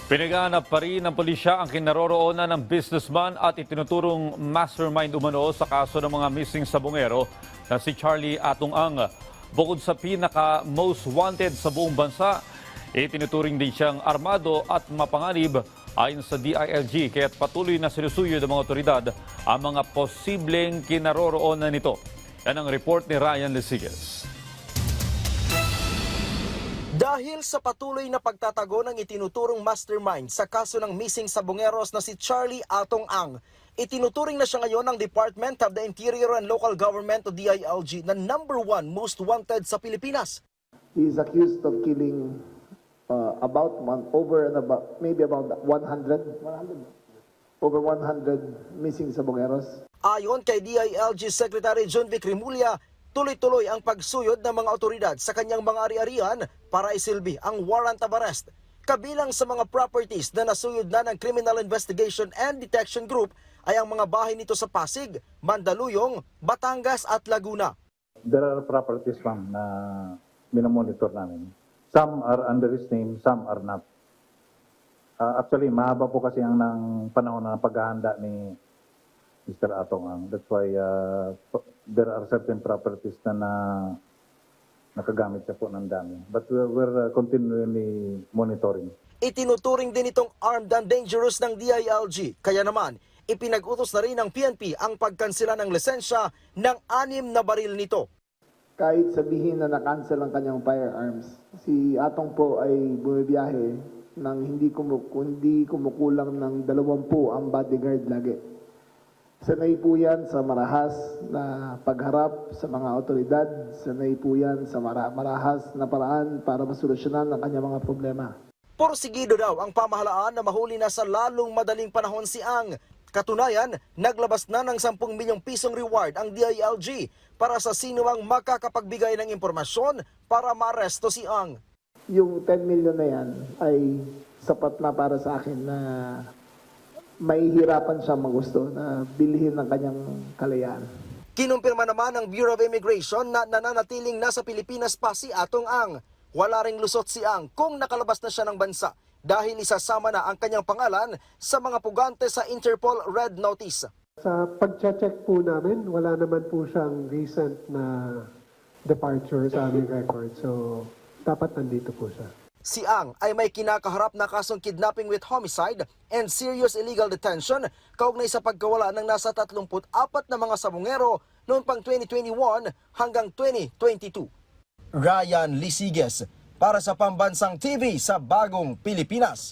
Pinaganap pa rin ng pulisya ang kinaroroonan ng businessman at itinuturong mastermind umano sa kaso ng mga missing sabongero na si Charlie Atong Ang. Bukod sa pinaka-most wanted sa buong bansa, itinuturing din siyang armado at mapanganib ayon sa DILG, kaya't patuloy na sinusuyo ng mga otoridad ang mga posibleng kinaroroonan nito. Yan ang report ni Ryan Lesigas. Dahil sa patuloy na pagtatago ng itinuturong mastermind sa kaso ng missing sabongeros na si Charlie Atong Ang, itinuturing na siya ngayon ng Department of the Interior and Local Government o DILG na #1 most wanted sa Pilipinas. He is accused of killing maybe about 100 missing sabongeros. Ayon kay DILG Secretary John Vic Rimulya, tuloy-tuloy ang pagsuyod ng mga otoridad sa kanyang mga ari-arian para isilbi ang warrant of arrest. Kabilang sa mga properties na nasuyod na ng Criminal Investigation and Detection Group ay ang mga bahay nito sa Pasig, Mandaluyong, Batangas at Laguna. There are properties, ma'am, na minomonitor namin. Some are under his name, some are not. Actually, mahaba po kasi ang ng panahon na paghahanda ni Mr. Atong Ang. That's why there are certain properties na nakagamit siya po ng dami. But we're continually monitoring. Itinuturing din itong armed and dangerous ng DILG. Kaya naman, ipinag-utos na rin ng PNP ang pagkansela ng lisensya ng 6 na baril nito. Kahit sabihin na na-cancel ang kanyang firearms, si Atong po ay bumibiyahe nang hindi kumukulang ng 20 ang bodyguard lagi. Sanay po yan sa marahas na pagharap sa mga otoridad, sanay po yan sa marahas na paraan para masolusyonan ang kanyang mga problema. Porsigido daw ang pamahalaan na mahuli na sa lalong madaling panahon si Ang. Katunayan, naglabas na ng 10 milyong pisong reward ang DILG para sa sino ang makakapagbigay ng impormasyon para maaresto si Ang. Yung 10 million na yan ay sapat na para sa akin na mahihirapan siya magusto na bilhin ng kanyang kalayaan. Kinumpirma naman ng Bureau of Immigration na nananatiling nasa Pilipinas pa si Atong Ang. Wala ring lusot si Ang kung nakalabas na siya ng bansa dahil isasama na ang kanyang pangalan sa mga pugante sa Interpol Red Notice. Sa pag-check po namin, wala naman po siyang recent na departure sa aming record. So, dapat nandito po siya. Si Ang ay may kinakaharap na kasong kidnapping with homicide and serious illegal detention kaugnay sa pagkawala ng nasa 34 na mga sabongero noong pang 2021 hanggang 2022. Ryan Lesigas para sa Pambansang TV sa Bagong Pilipinas.